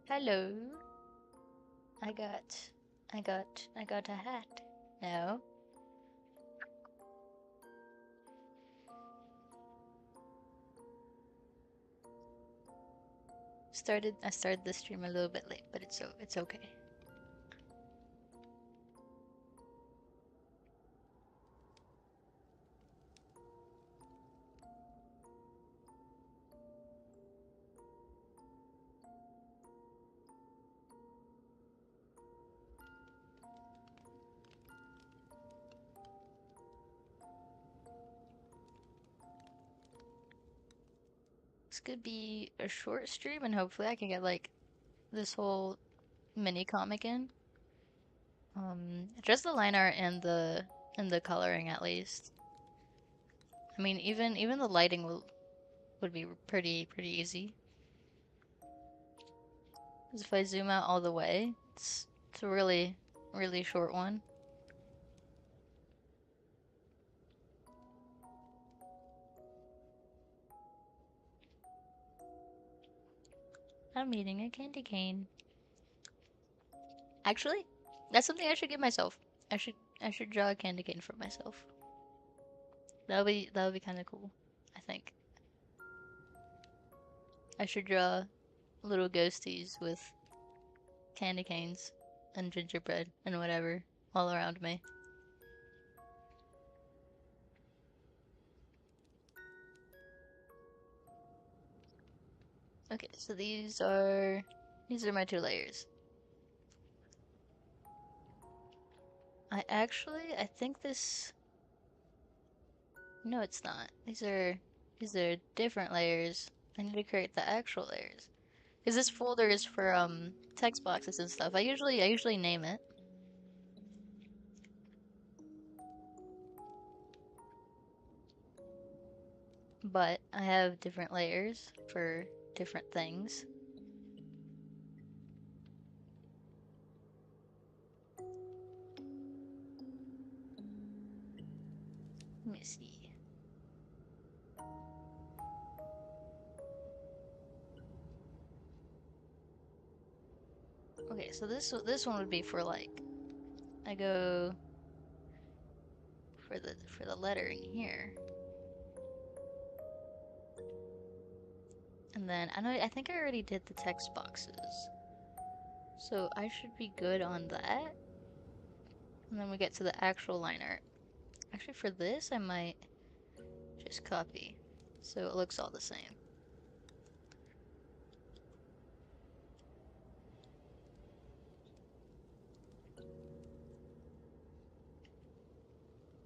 Hello. I got, I got a hat. No. I started the stream a little bit late, but it's okay. This could be a short stream, and hopefully I can get like this whole mini comic in. Just the line art and the coloring at least. I mean, even the lighting would be pretty easy. 'Cause if I zoom out all the way, it's a really short one. I'm eating a candy cane. Actually, that's something I should give myself. I should draw a candy cane for myself. That would be kind of cool. I think I should draw little ghosties with candy canes and gingerbread and whatever all around me. Okay, so these are my two layers. I think this. No, it's not. These are different layers. I need to create the actual layers. Because this folder is for text boxes and stuff. I usually name it. But I have different layers for different things. Let me see. Okay, so this one would be for like I go for the lettering here. And then I think I already did the text boxes. So I should be good on that. And then we get to the actual line art. Actually for this I might just copy so it looks all the same.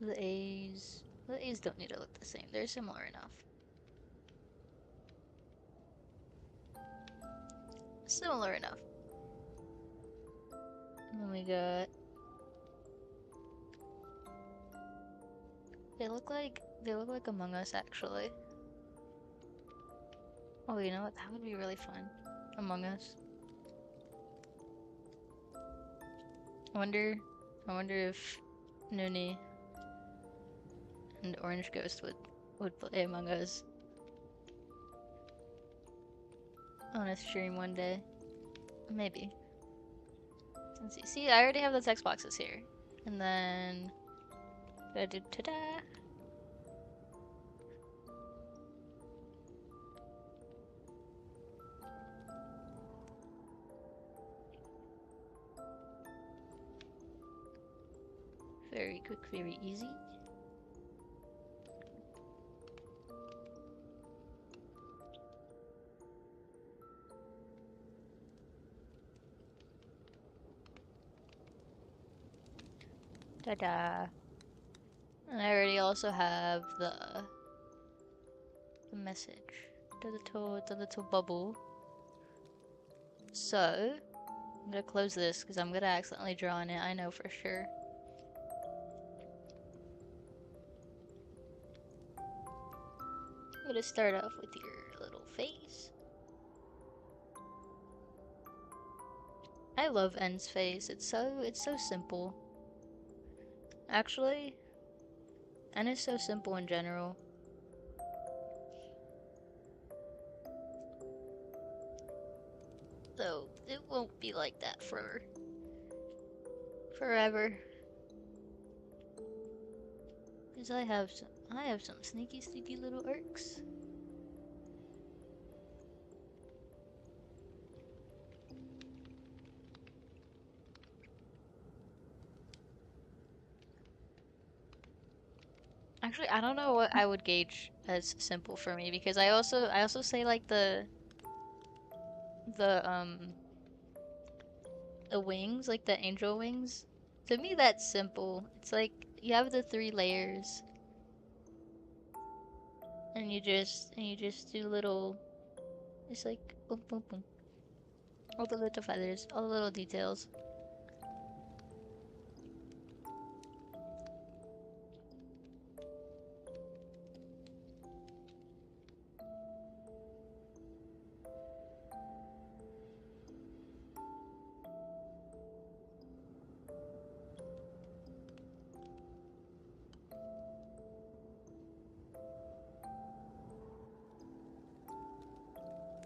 The A's don't need to look the same. They're similar enough. Similar enough. And then we got they look like Among Us actually. Oh, you know what? That would be really fun. Among Us. I wonder if Noonie and Orange Ghost would play Among Us on a stream one day. Maybe. Let's see. See, I already have the text boxes here. And then gotta do ta-da! Very quick, very easy. Ta-da! And I already also have the message, the little bubble. So I'm gonna close this because I'm gonna accidentally draw on it. I know for sure. I'm gonna start off with your little face. I love N's face. It's so simple. Actually, N is so simple in general. though. It won't be like that for forever. Because I have some sneaky little irks. Actually, I don't know what I would gauge as simple for me, because I also say like the the wings, like the angel wings. To me that's simple. It's like you have the 3 layers and you just do little, it's like boom boom boom. All the little feathers, all the little details.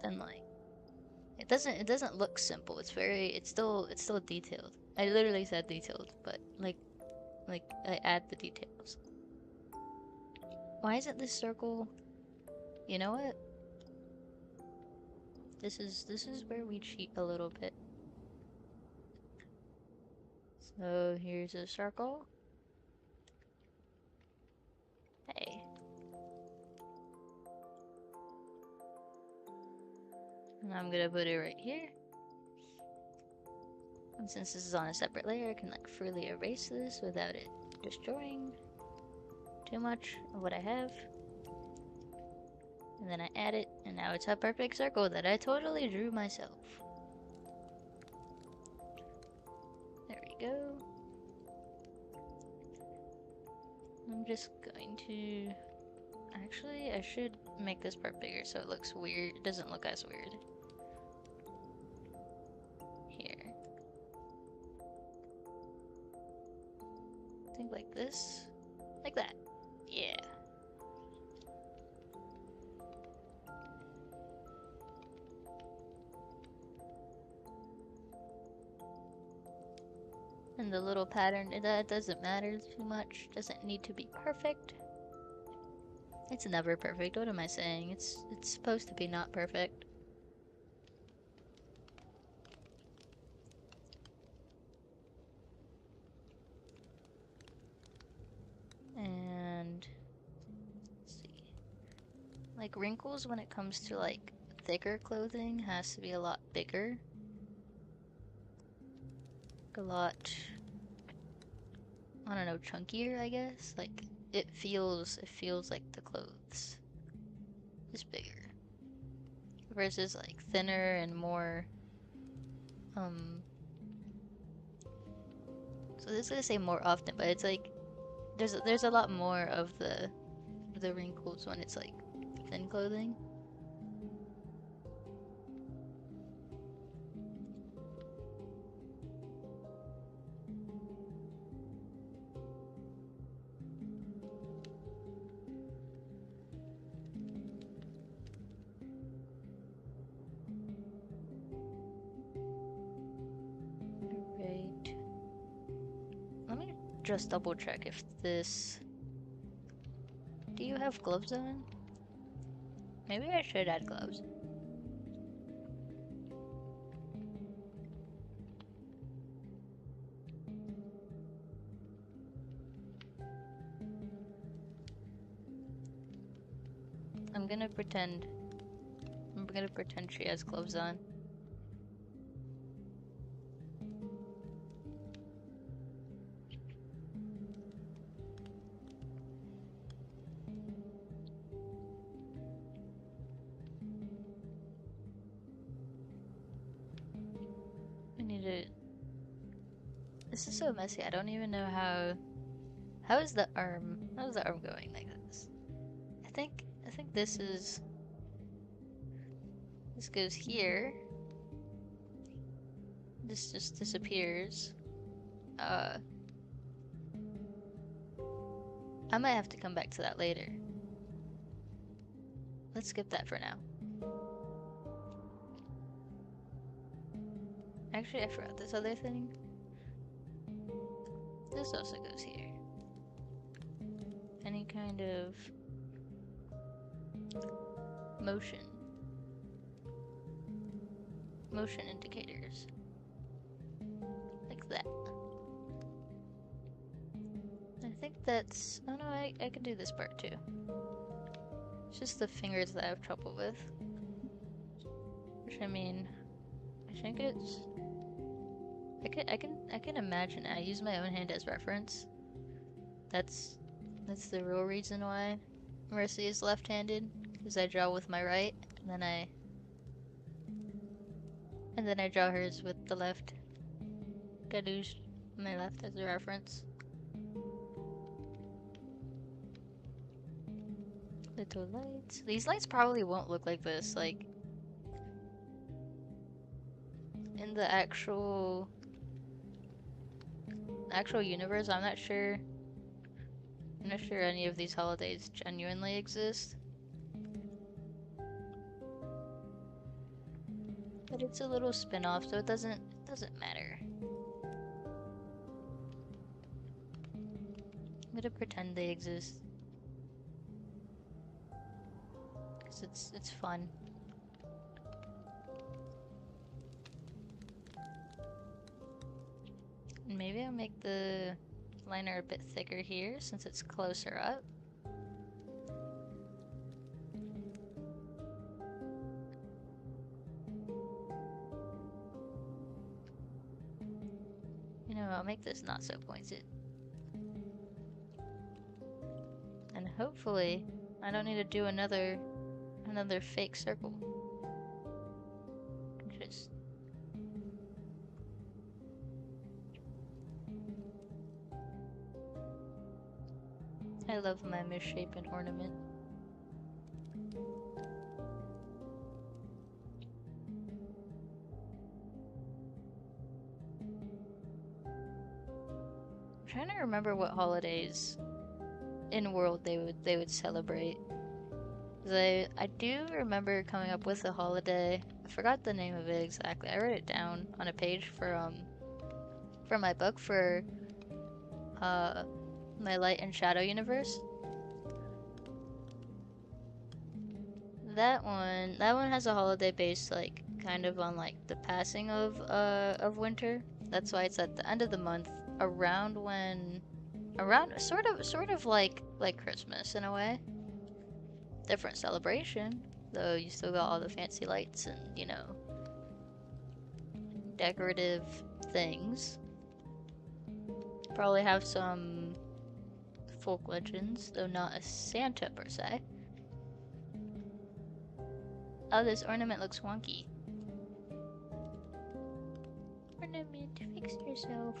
Then like it doesn't look simple. It's still detailed. I literally said detailed, but like I add the details. Why isn't this circle? You know what? This is where we cheat a little bit. So here's a circle. Hey. And I'm gonna put it right here. And since this is on a separate layer, I can like freely erase this without it destroying too much of what I have. And then I add it, and now it's a perfect circle that I totally drew myself. There we go. I'm just going to... Actually, I should make this part bigger so it looks weird. It doesn't look as weird. Here. I think like this. Like that. Yeah. And the little pattern, that doesn't matter too much. Doesn't need to be perfect. It's never perfect. What am I saying? It's supposed to be not perfect. And let's see. Like wrinkles when it comes to like thicker clothing has to be a lot bigger. A lot, I don't know, chunkier, I guess. Like it feels like the clothes is bigger versus like thinner and more so this is gonna say more often, but it's like there's a lot more of the wrinkles when it's like thin clothing. Alright. Let me just double check if this... Do you have gloves on? Maybe I should add gloves. I'm gonna pretend she has gloves on. I need to... This is so messy. I don't even know how is the arm going like this? I think this goes here. This just disappears. I might have to come back to that later. Let's skip that for now. Actually, I forgot this other thing. This also goes here. Any kind of motion indicators. Like that. I think that's... oh no, I can do this part too. It's just the fingers that I have trouble with. Which, I mean, I think it's... I can imagine. I use my own hand as reference. That's the real reason why Mercy is left-handed, because I draw with my right, and then I draw hers with the left. Gotta use my left as a reference. Little lights. These lights probably won't look like this, like in the actual universe. I'm not sure any of these holidays genuinely exist. But it's a little spin-off, so it doesn't matter. I'm gonna pretend they exist. Cause it's fun. And maybe I'll make the liner a bit thicker here since it's closer up. You know, I'll make this not so pointed. And hopefully, I don't need to do another fake circle. Just... I love my misshapen ornament. I'm trying to remember what holidays in world they would celebrate. 'Cause I do remember coming up with a holiday. I forgot the name of it exactly. I wrote it down on a page for my book for my light and shadow universe. That one has a holiday based like kind of on like the passing of winter. That's why it's at the end of the month, around sort of like Christmas in a way. Different celebration, though you still got all the fancy lights and, you know, decorative things. Probably have some folk legends, though not a Santa per se. Oh, this ornament looks wonky. Ornament, fix yourself.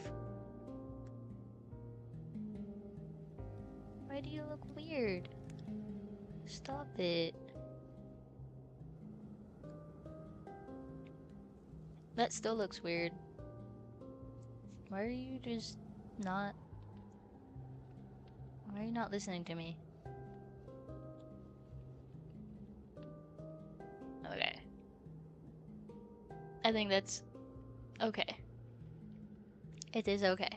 Why do you look weird? Stop it. That still looks weird. Why are you just not... why are you not listening to me? Okay. I think that's okay. It is okay.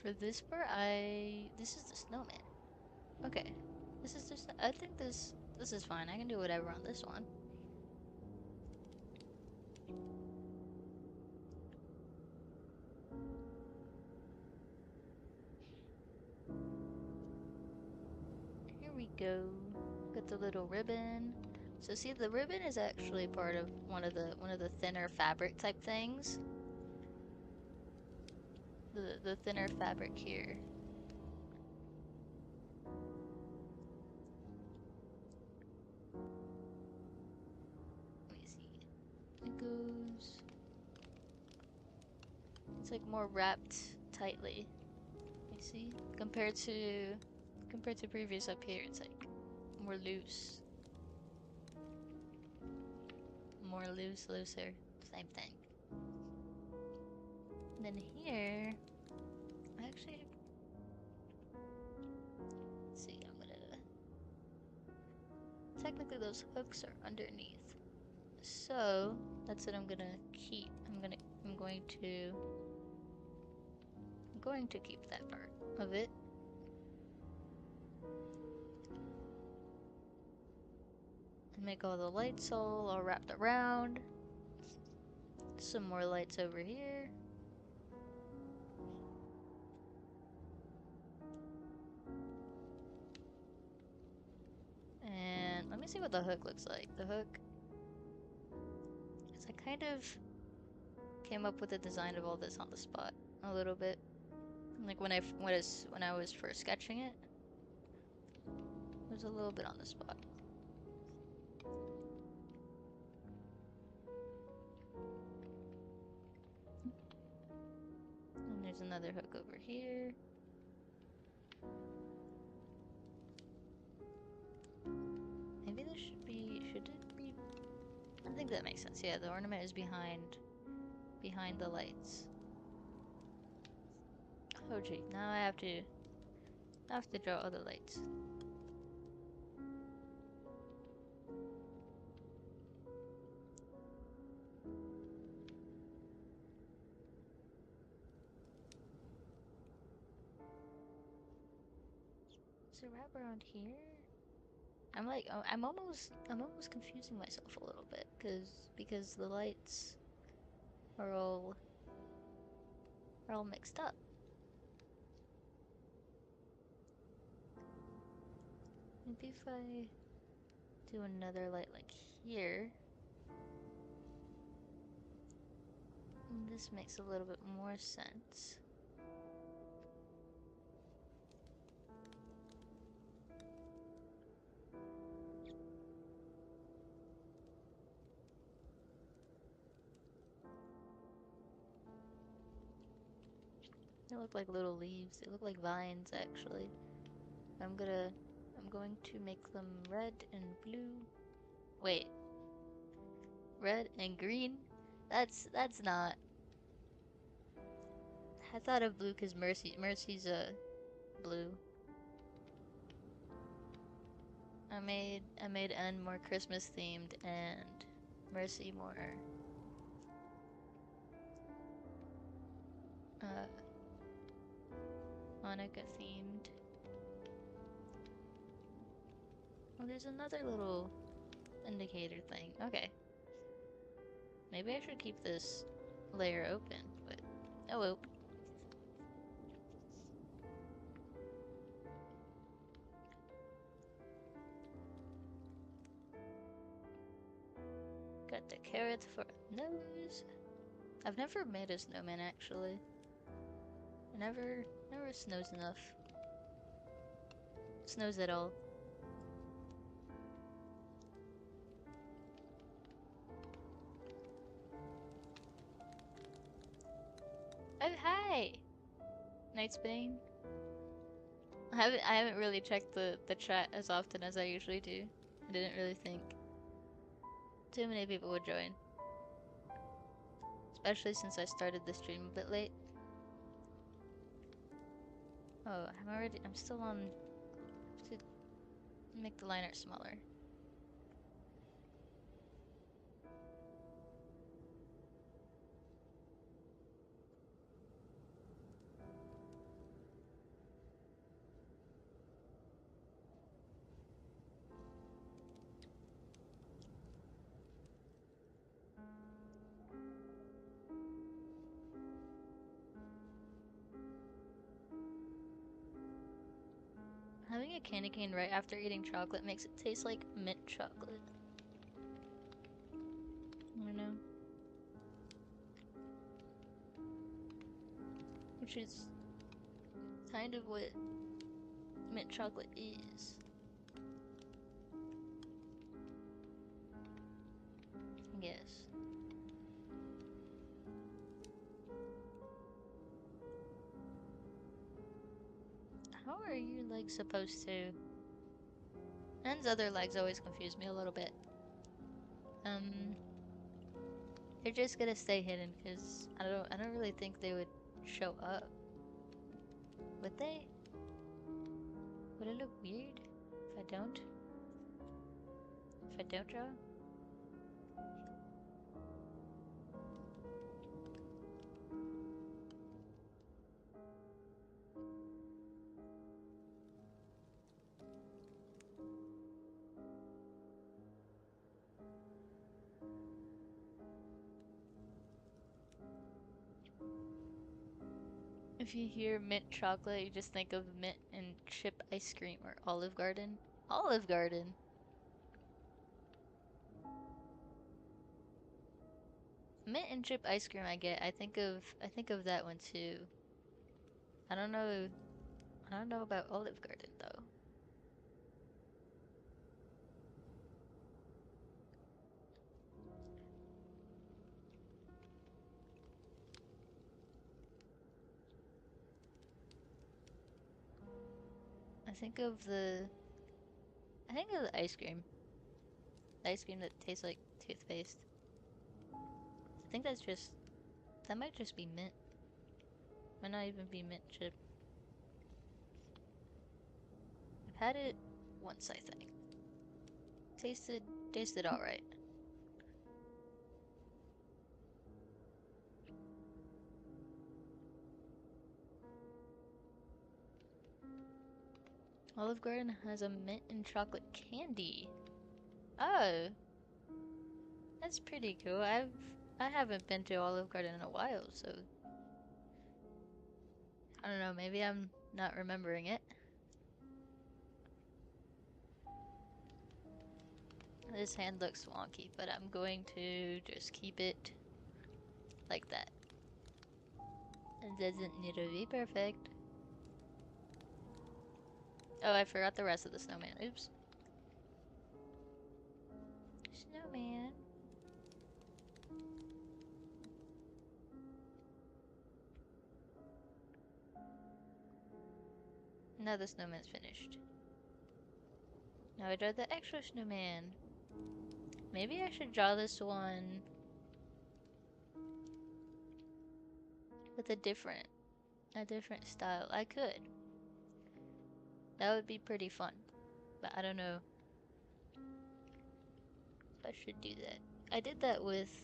For this part, this is the snowman. Okay. This is just... I think this is fine. I can do whatever on this one. Here we go. Got the little ribbon. So see, the ribbon is actually part of one of the thinner fabric type things. The thinner fabric here. Let me see. It goes... it's like more wrapped tightly. Let me See, compared to previous up here, it's like more loose, looser, same thing. And then here, actually, let's see, I'm gonna technically those hooks are underneath, so that's what I'm gonna keep. I'm going to keep that part of it. And make all the lights all wrapped around. Some more lights over here. And let me see what the hook looks like. The hook, because I kind of came up with the design of all this on the spot a little bit. Like when I was first sketching it, it was a little bit on the spot. And there's another hook over here. Maybe this should it be? I think that makes sense. Yeah, the ornament is behind the lights. Oh gee, now I have to draw other lights. Is it wrap around here? I'm like, I'm almost confusing myself a little bit because the lights are all mixed up. Maybe if I do another light like here, this makes a little bit more sense. They look like little leaves. They look like vines, actually. I'm going to make them red and blue. Wait. Red and green? That's not. I thought of blue because Mercy's blue. I made N more Christmas themed and Mercy more Hanukkah themed. Oh, there's another little indicator thing. Okay. Maybe I should keep this layer open, but oh well. Got the carrot for a nose. I've never made a snowman actually. It never snows enough. Snows at all. Oh hi! Nightsbane. I haven't really checked the chat as often as I usually do. I didn't really think too many people would join. Especially since I started the stream a bit late. Oh, I'm still on to make the line art smaller. Having a candy cane right after eating chocolate makes it taste like mint chocolate. I don't know. Which is kind of what mint chocolate is. I guess. How are your legs supposed to? Anne's other legs always confuse me a little bit. They're just gonna stay hidden because I don't really think they would show up. Would they? Would it look weird if I don't? If I don't draw? If you hear mint chocolate, you just think of mint and chip ice cream or Olive Garden. Olive Garden. Mint and chip ice cream I get. I think of that one too. I don't know about Olive Garden though. I think of the ice cream. The ice cream that tastes like toothpaste. I think that might just be mint. Might not even be mint chip. I've had it once, I think. Tasted alright. Olive Garden has a mint and chocolate candy. Oh, that's pretty cool. I haven't been to Olive Garden in a while, so I don't know, maybe I'm not remembering it. This hand looks wonky, but I'm going to just keep it like that. It doesn't need to be perfect. Oh, I forgot the rest of the snowman. Oops. Snowman. Now the snowman's finished. Now I draw the extra snowman. Maybe I should draw this one with a different style. I could. That would be pretty fun. But I don't know if I should do that. I did that with,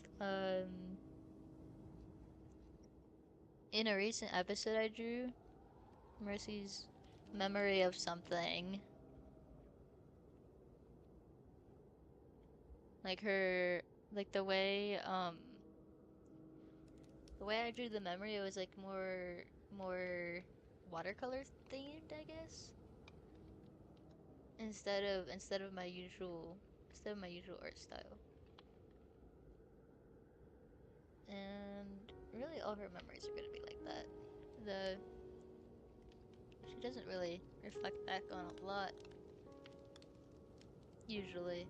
in a recent episode I drew, Mercy's memory of something. Like the way I drew the memory, it was like more watercolor themed, I guess. Instead of my usual art style. And really all her memories are gonna be like that. She doesn't really reflect back on a lot, usually.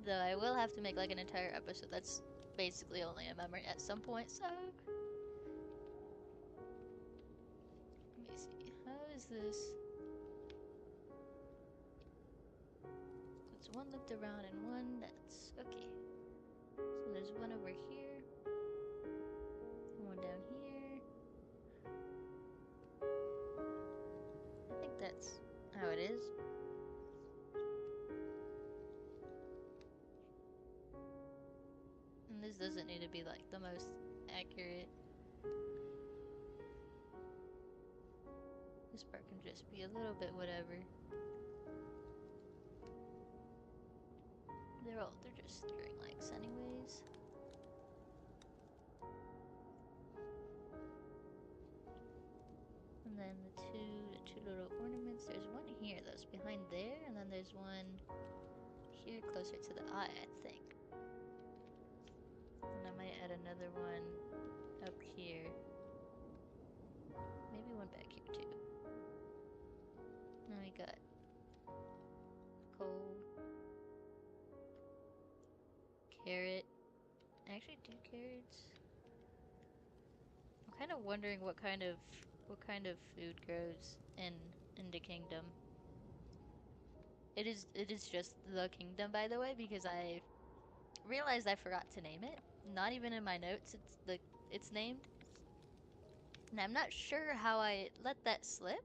Though I will have to make like an entire episode that's basically only a memory at some point, so... Let me see, how is this? It's one looped around and one that's... okay. So there's one over here, one down here. I think that's how it is. And this doesn't need to be like the most accurate. This part can just be a little bit whatever. They're just string likes anyways. And then the two little ornaments. There's one here that's behind there, and then there's one here closer to the eye, I think. And I might add another one up here. Maybe one back here too. Now we got coal, carrot. I actually do carrots. kind of wondering what kind of food grows in the kingdom. It is just the kingdom, by the way, because I realized I forgot to name it. Not even in my notes it's named. And I'm not sure how I let that slip,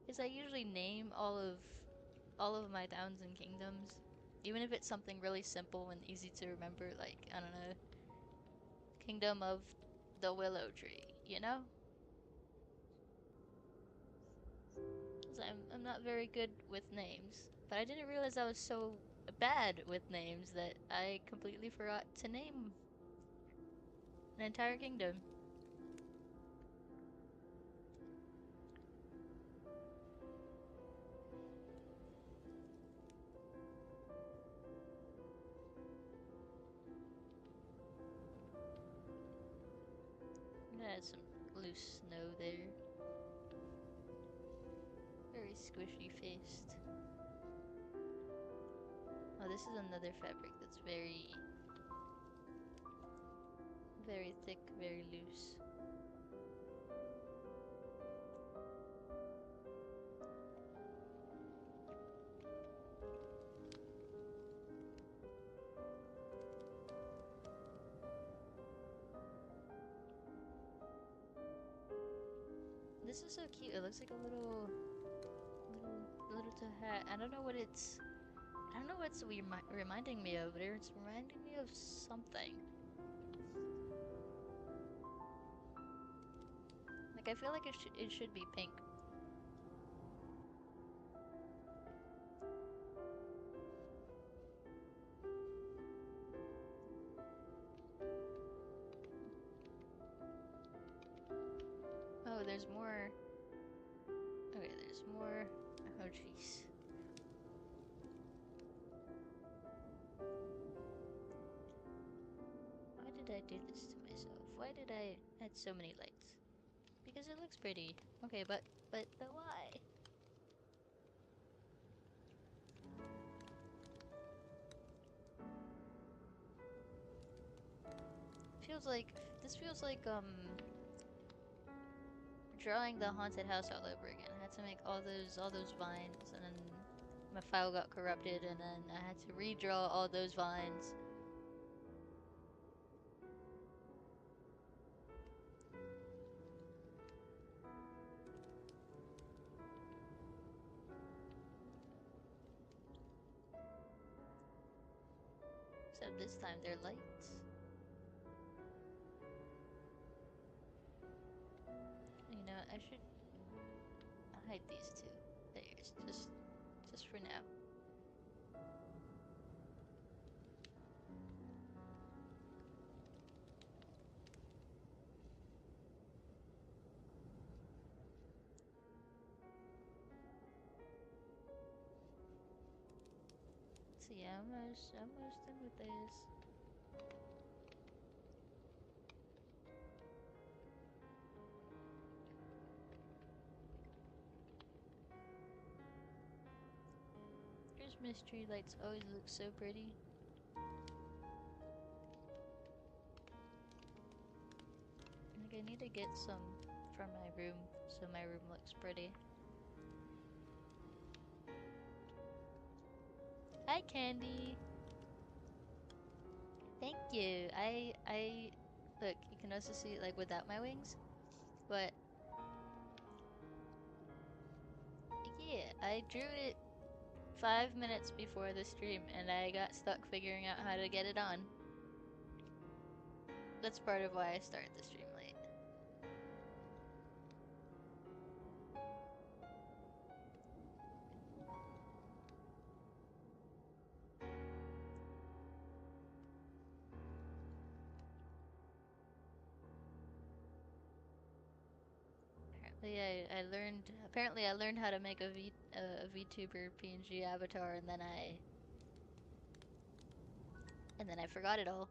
because I usually name all of my towns and kingdoms, even if it's something really simple and easy to remember, like, I don't know, Kingdom of the Willow Tree, you know? 'Cause I'm not very good with names, but I didn't realize I was so bad with names that I completely forgot to name an entire kingdom. I'm gonna add some loose snow there. Very squishy faced. Oh, this is another fabric that's very, very thick, very loose. This is so cute. It looks like a little hat. I don't know what it's. I don't know what's reminding me of, but it's reminding me of something. Like, I feel like it should be pink. Oh, there's more. Okay, there's more. Oh, jeez. Why did I do this to myself? Why did I add so many lights? Because it looks pretty. Okay, but why? This feels like drawing the haunted house all over again. I had to make all those vines, and then my file got corrupted, and then I had to redraw all those vines. Except this time they're lights. You know, I should hide these two layers just for now. So yeah, almost done with this. There's mystery lights always look so pretty. Like, I need to get some from my room so my room looks pretty. Hi, Candy. Thank you. I look. You can also see it like without my wings, but yeah, I drew it 5 minutes before the stream, and I got stuck figuring out how to get it on. That's part of why I started the stream late. Apparently I learned how to make a VTuber PNG avatar, and then I forgot it all.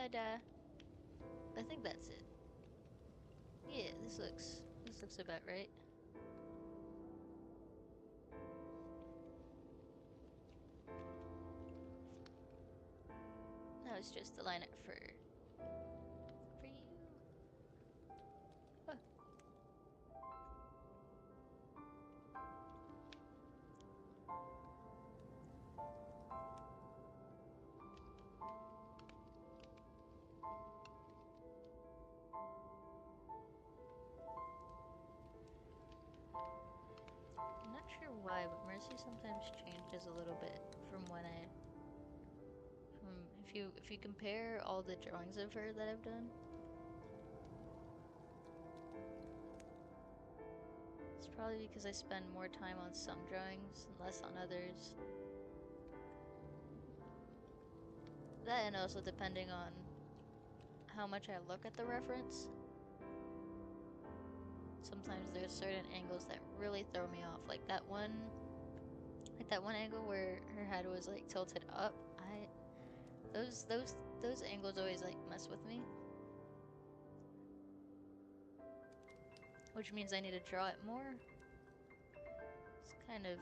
Ta-da! I think that's it. Yeah, this looks about right. Now it's just the liner for you. Oh. I'm not sure why, but Mercy sometimes changes a little bit from when if you compare all the drawings of her that I've done, it's probably because I spend more time on some drawings and less on others. That, and also depending on how much I look at the reference. Sometimes there's certain angles that really throw me off, like that one angle where her head was like tilted up. Those angles always like mess with me, which means I need to draw it more. It's kind of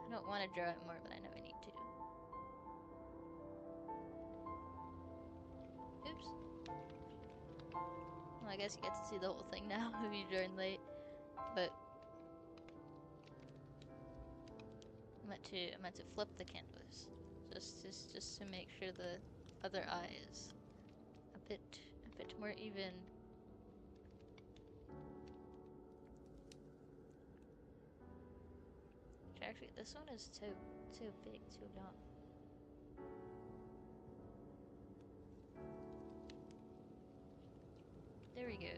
I don't want to draw it more, but I know I need to. Oops. Well, I guess you get to see the whole thing now if you joined late, but I meant to flip the canvas, just to make sure the other eye is a bit more even. Actually, this one is too big, too long. There we go.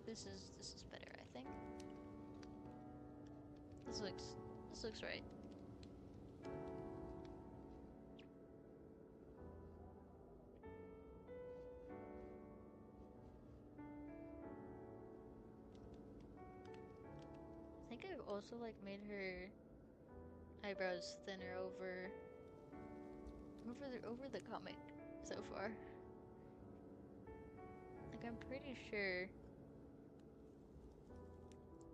This is better, I think. This looks right. I think I've also like made her eyebrows thinner over the comic so far. Like, I'm pretty sure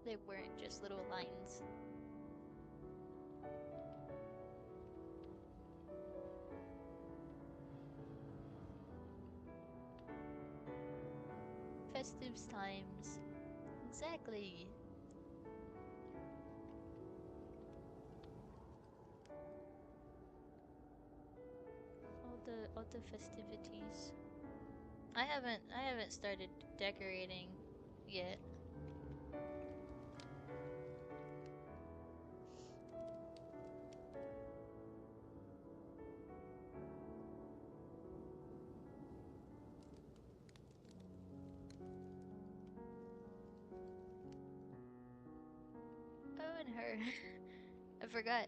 they weren't just little lines. Festive times. Exactly. All the festivities. I haven't started decorating yet. Oh, and her. I forgot.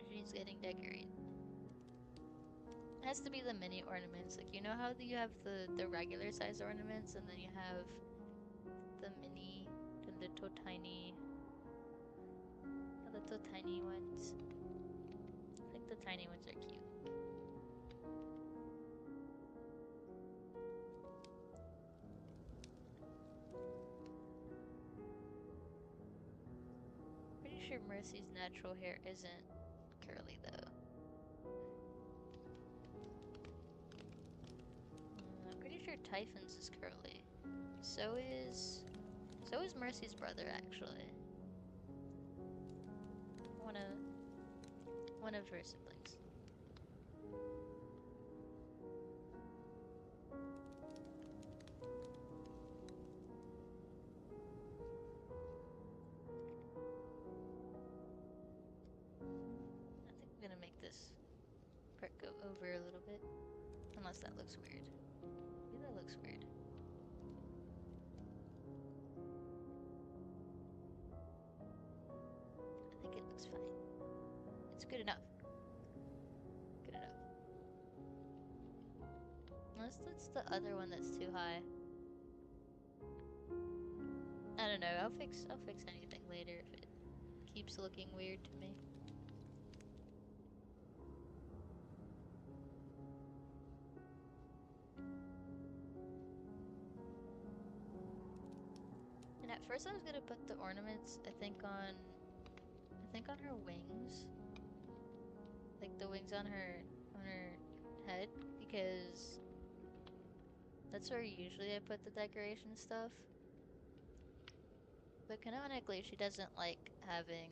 She's getting decorated. It has to be the mini ornaments. Like, you know how you have the regular size ornaments, and then you have the mini, the little tiny ones. I think the tiny ones are cute. Pretty sure Mercy's natural hair isn't curly though. I'm pretty sure Typhon's is curly. So is Mercy's brother actually. One of her siblings. I think I'm gonna make this part go over a little bit. Unless that looks weird. Maybe that looks weird. I think it looks fine. It's good enough. Good enough. Unless that's the other one that's too high. I don't know. I'll fix anything later if it keeps looking weird to me. At first I was gonna put the ornaments, I think on her wings. Like the wings on her head, because that's where usually I put the decoration stuff. But canonically she doesn't like having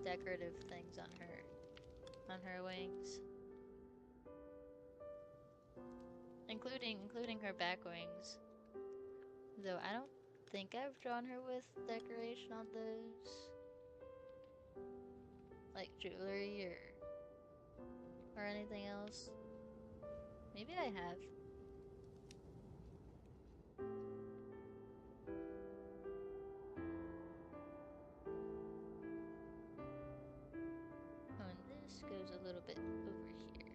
decorative things on her wings. Including her back wings. Though I don't think I've drawn her with decoration on those. Like jewelry or anything else. Maybe I have. Oh, and this goes a little bit over here.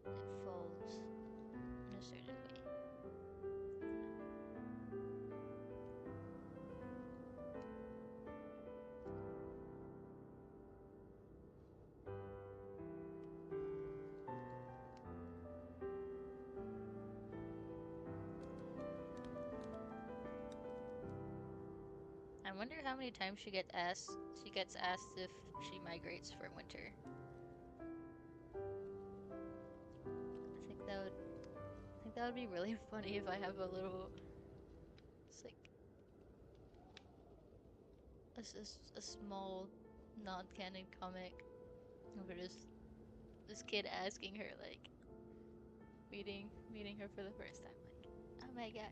It falls in a certain way. I wonder how many times she gets asked if she migrates for winter. I think that would be really funny if I have a little, it's like a small non-canon comic of just this kid asking her, like, meeting her for the first time, like, oh my god,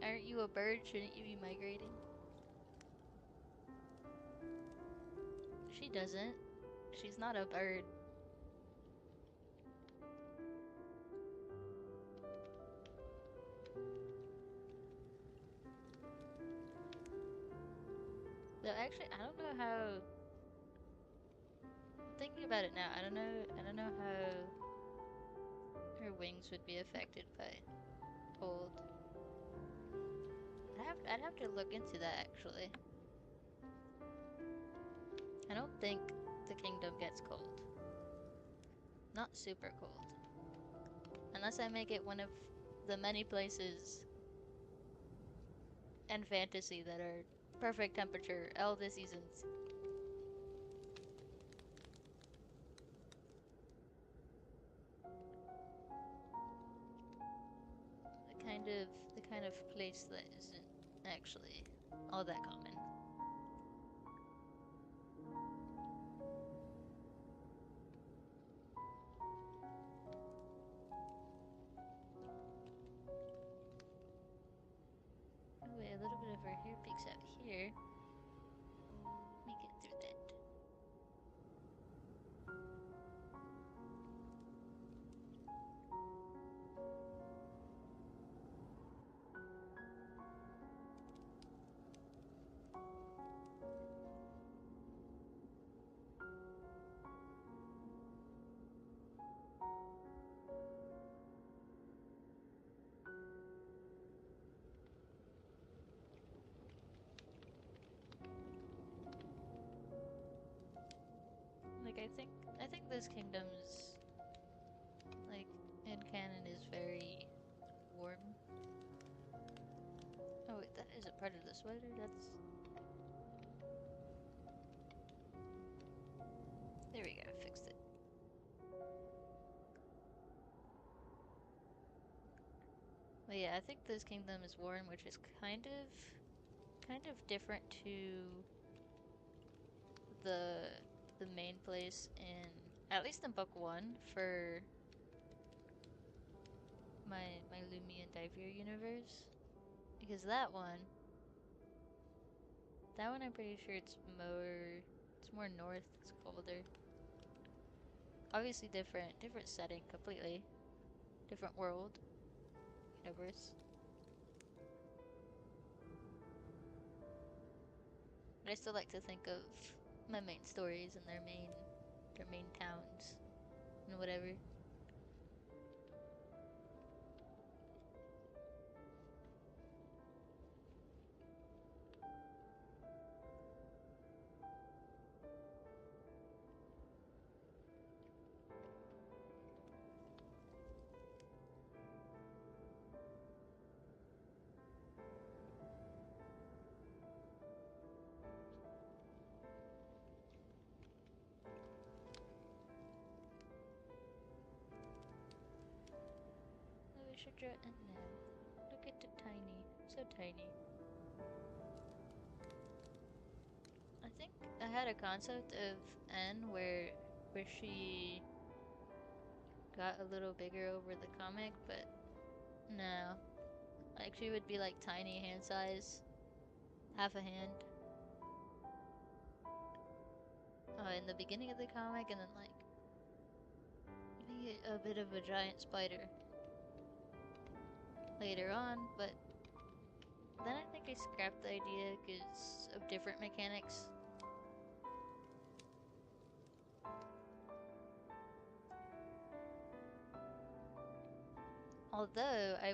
aren't you a bird? Shouldn't you be migrating? She doesn't. She's not a bird. Though actually, I don't know how. I'm thinking about it now. I don't know how her wings would be affected by cold. I'd have to look into that actually. I don't think the kingdom gets cold. Not super cold. Unless I make it one of the many places in fantasy that are perfect temperature all the seasons. The kind of place that isn't actually all that common. Wait, a little bit of her hair peeks out here. Let me get through that. Like I think this kingdom's like in canon is very warm. Oh wait, that isn't part of the sweater. That's there we go. Fixed it. But yeah, I think this kingdom is warm, which is kind of different to the the main place in at least in book 1 for my Lumi and Divir universe, because that one I'm pretty sure it's more north, it's colder. Obviously different setting completely, different world, universe. But I still like to think of my main stories and their main towns and whatever. should draw N now. Look at the tiny, so tiny. I think I had a concept of N where she got a little bigger over the comic, but no. Like she would be like tiny hand size, half a hand. In the beginning of the comic, and then like maybe a bit of a giant spider later on, but then I think I scrapped the idea because of different mechanics. Although I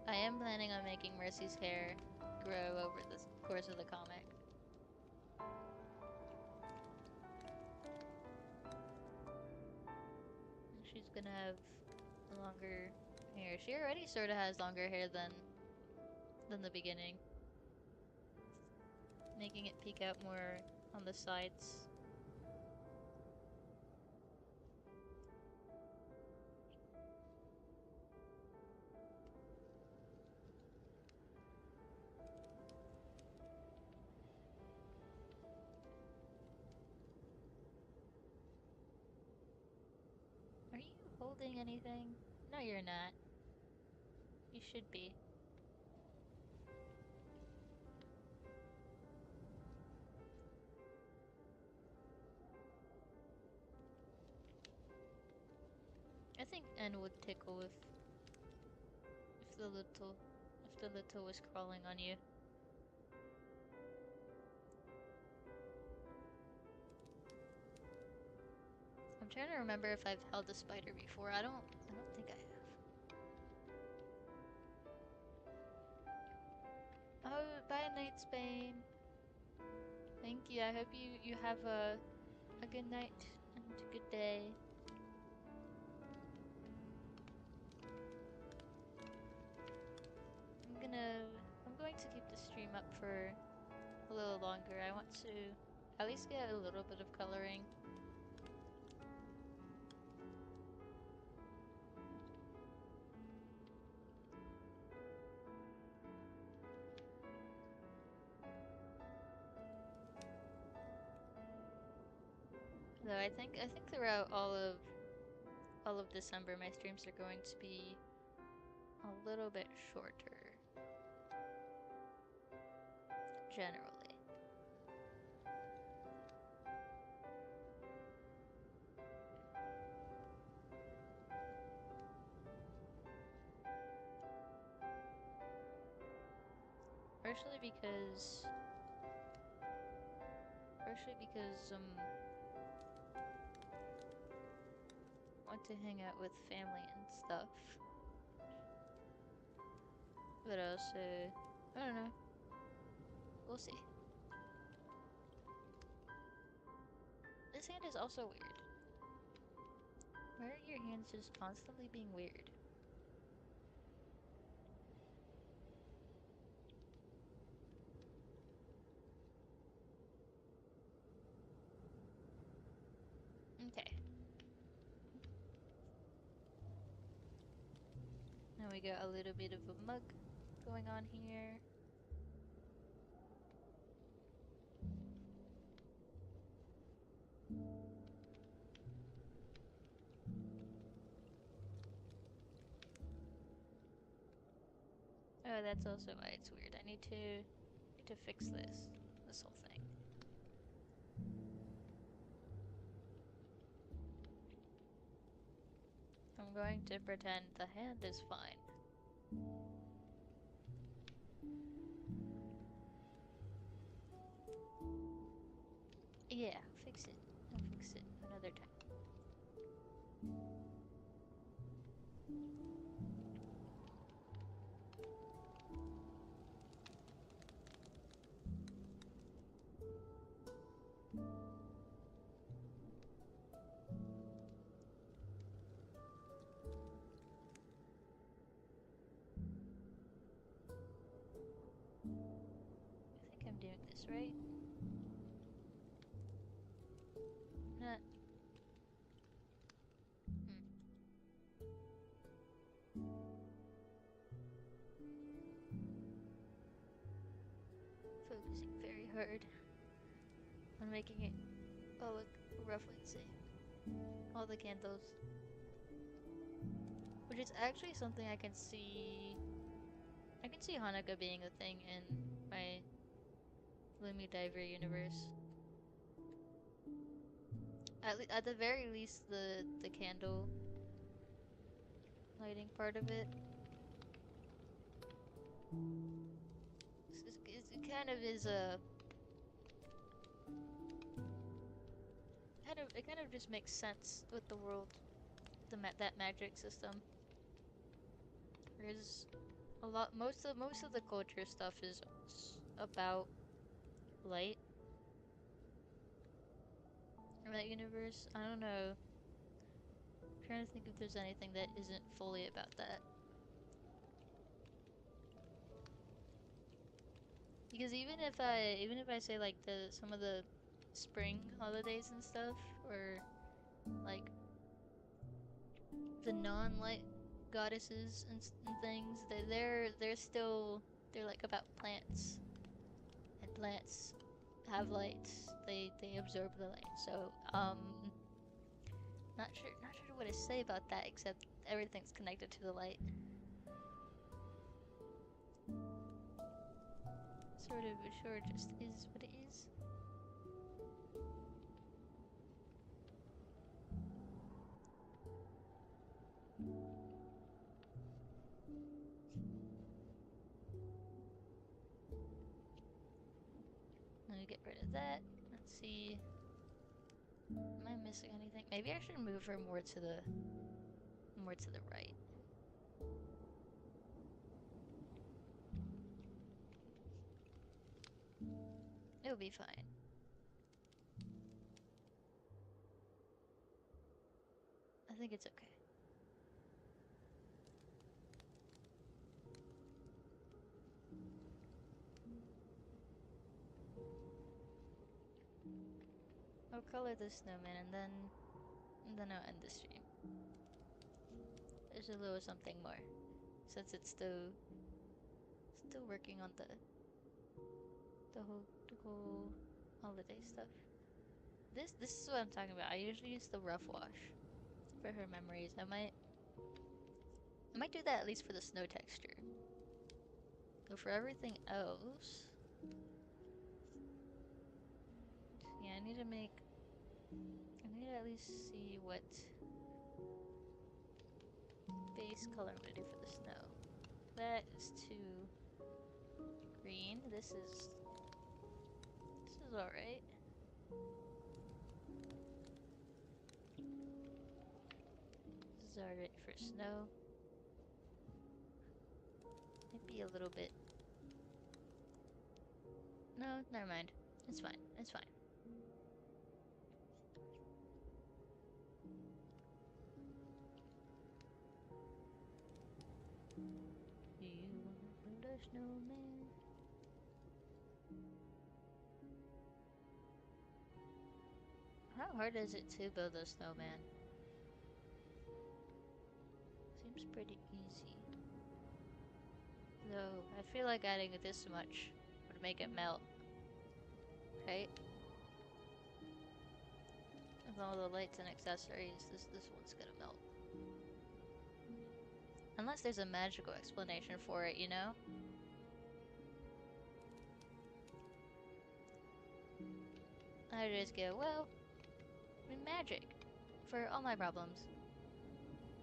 am planning on making Mercy's hair grow over the course of the comic. She's gonna have longer hair. She already sort of has longer hair than the beginning. Making it peek out more on the sides. Are you holding anything? No, you're not. You should be. I think N would tickle if the little was crawling on you. I'm trying to remember if I've held a spider before. I don't think I have. Oh, bye, Nightsbane. Thank you. I hope you have a good night and a good day. I'm going to keep the stream up for a little longer. I want to at least get a little bit of coloring. Though I think throughout all of December my streams are going to be a little bit shorter. Generally. Partially because want to hang out with family and stuff. But also, I don't know. We'll see. This hand is also weird. Why are your hands just constantly being weird? Okay. Now we got a little bit of a mug going on here. Oh, that's also why it's weird. I need to fix this whole thing. I'm going to pretend the hand is fine. Yeah, I'll fix it. I'll fix it another time. I think I'm doing this right. Not. focusing very hard on making it all look roughly the same. All the candles. Which is actually something I can see Hanukkah being a thing in my Lumi Diver universe. At the very least, the candle lighting part of it. It kind of is a it kind of just makes sense with the world, that magic system. There's a lot. Most of the culture stuff is about light in that universe. I don't know. I'm trying to think if there's anything that isn't fully about that. Because even if I say like some of the spring holidays and stuff, or like the non-light goddesses and things, they're like about plants, and plants have light. They absorb the light. So not sure what to say about that, except everything's connected to the light. Sort of, but sure, just is what it is. Let me get rid of that. Let's see. Am I missing anything? Maybe I should move her more to the right. It'll be fine. I think it's okay. I'll color the snowman and then I'll end the stream. There's a little something more, since it's still working on the whole holiday stuff. This is what I'm talking about. I usually use the rough wash for her memories. I might do that at least for the snow texture. But for everything else, yeah, I need to at least see what base color I'm gonna do for the snow. That is too green. This is alright. This is alright for snow. Might be a little bit. No, never mind. It's fine. It's fine. Do you wanna build a snowman? How hard is it to build a snowman? Seems pretty easy. Though, I feel like adding this much would make it melt. Right? With all the lights and accessories, this one's gonna melt. Unless there's a magical explanation for it, you know? I just go, well, I mean, magic for all my problems.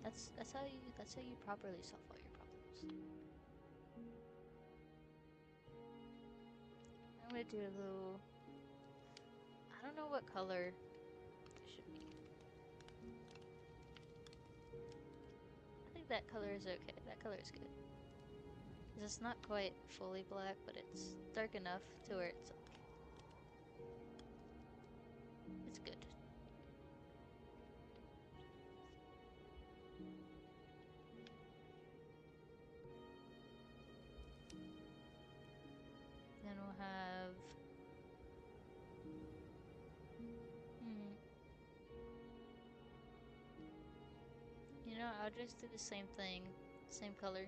That's how you properly solve all your problems. I'm gonna do a little. I don't know what color it should be. I think that color is okay. That color is good. It's not quite fully black, but it's dark enough to where it's good. Then we'll have. You know, I'll just do the same thing, same color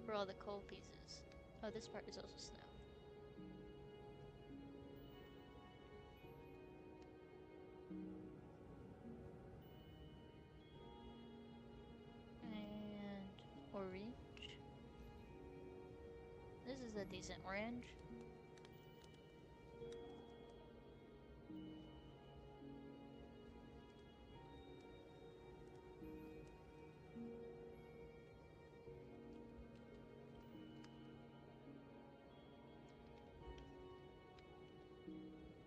for all the coal pieces. Oh, this part is also snow. orange. This is a decent orange.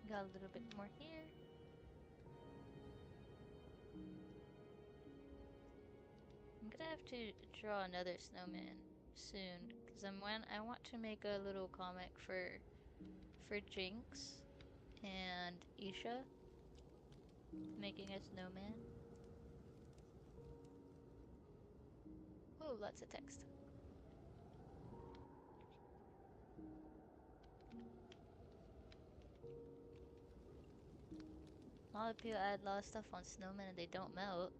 Got a little bit more here. I'm gonna have to draw another snowman soon, because I want to make a little comic for Jinx and Isha making a snowman. Oh, lots of text. A lot of people add a lot of stuff on snowmen and they don't melt.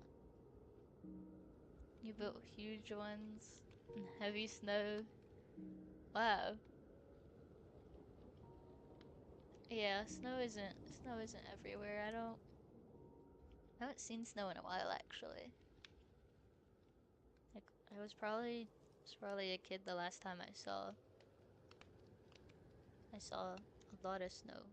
You built huge ones and heavy snow. Wow. Yeah, snow isn't everywhere. I haven't seen snow in a while actually. Like I was probably a kid the last time I saw a lot of snow.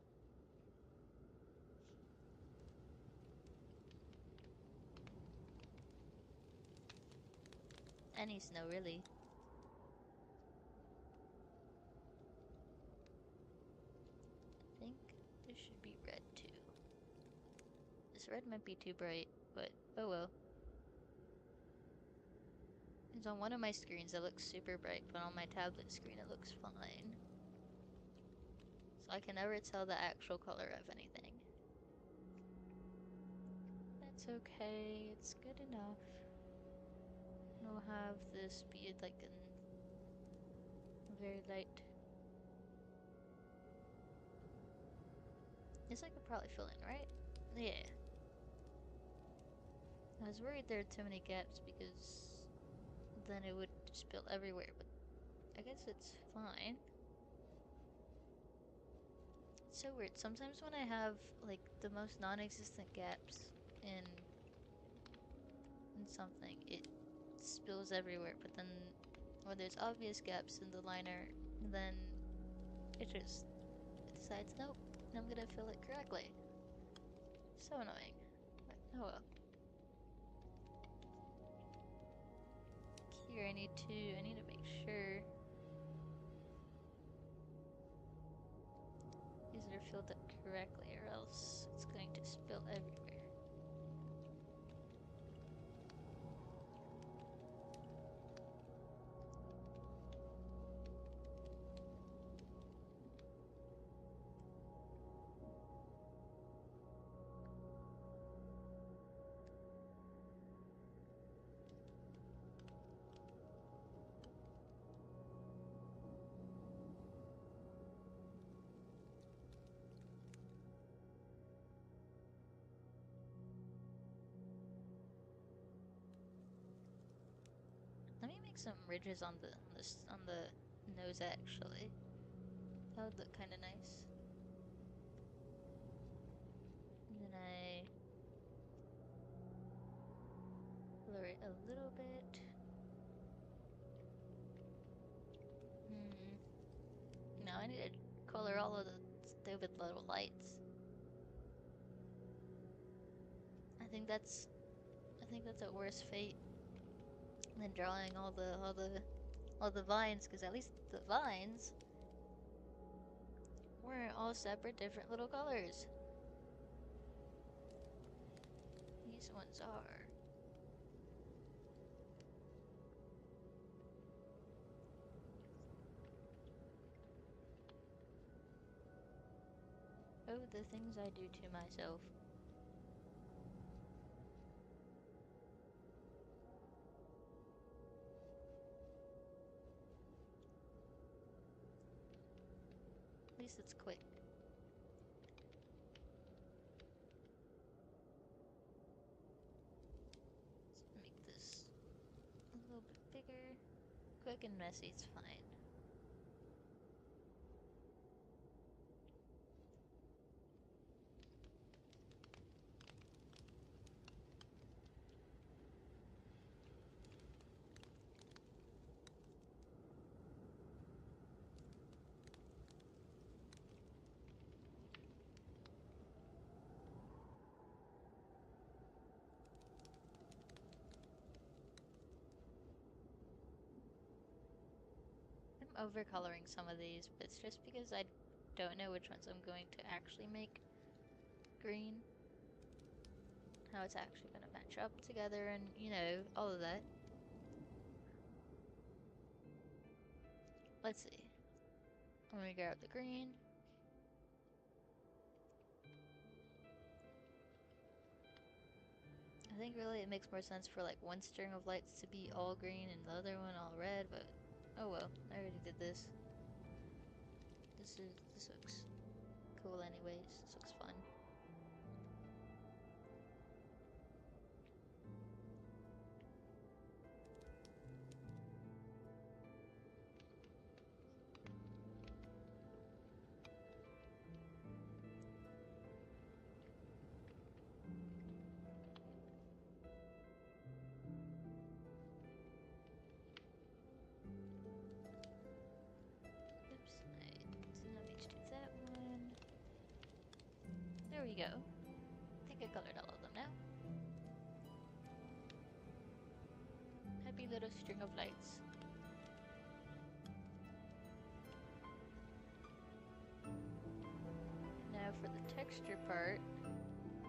Any snow really. I think this should be red too. This red might be too bright, but oh well. Because on one of my screens it looks super bright, but on my tablet screen it looks fine. So I can never tell the actual color of anything. That's okay, it's good enough. And we'll have this be like a very light. Yes, I could probably fill in, right? Yeah. I was worried there were too many gaps because then it would spill everywhere, but I guess it's fine. It's so weird. Sometimes when I have like the most non-existent gaps in something, it spills everywhere, but then when there's obvious gaps in the liner, then it decides, nope, I'm gonna fill it correctly. So annoying. But, oh well. Here I need to make sure these are filled up correctly or else it's going to spill everywhere. Let me make some ridges on the nose actually. That would look kind of nice. And then I blur it a little bit. Now I need to color all of the stupid little lights. I think that's a worse fate than drawing all the vines, because at least the vines were all separate, different little colors. These ones are. Oh, the things I do to myself. At least it's quick. Let's make this a little bit bigger. Quick and messy, it's fine. overcoloring some of these, but it's just because I don't know which ones I'm going to actually make green. How it's actually going to match up together and, you know, all of that. Let's see. I'm gonna grab the green. I think really it makes more sense for like one string of lights to be all green and the other one all red, but oh well, I already did this. This looks cool anyways. This looks fun. Oops, I didn't mean to do that one. There we go. I think I colored all of them now. Happy little string of lights. Now for the texture part, I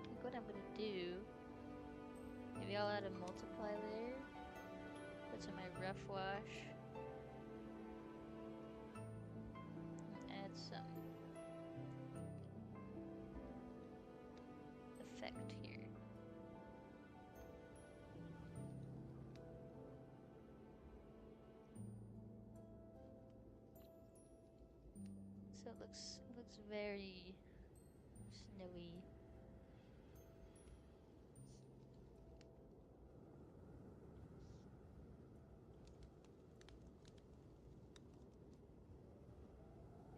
think what I'm gonna do, maybe I'll add a multiply layer. Put some of my rough wash. And add some effect here. So it looks very snowy.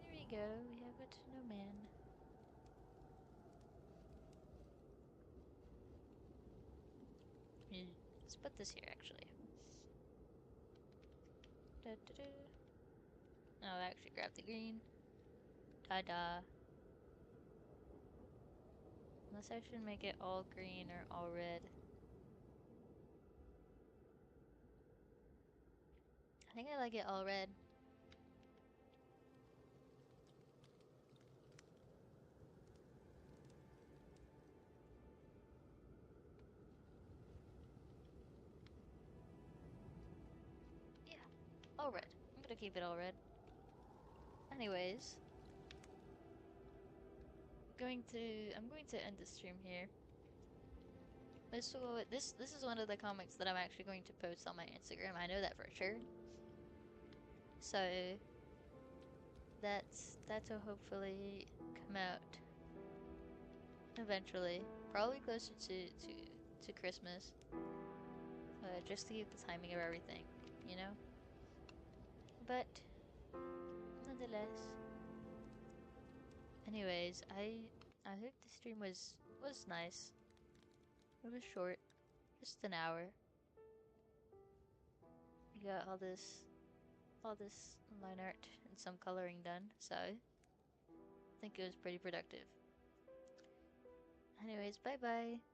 There we go, we have a snowman. Let's put this here actually. Da, da, da. Oh, I actually grabbed the green. Ta-da. Unless I should make it all green or all red. I think I like it all red. Yeah, all red. I'm gonna keep it all red. Anyways, I'm going to end the stream here. This is one of the comics that I'm actually going to post on my Instagram. I know that for sure. So that'll hopefully come out eventually, probably closer to Christmas. Just to keep the timing of everything, you know. But nonetheless, anyways, I hope the stream was nice. It was short, just an hour. We got all this line art and some coloring done, so I think it was pretty productive. Anyways, bye bye.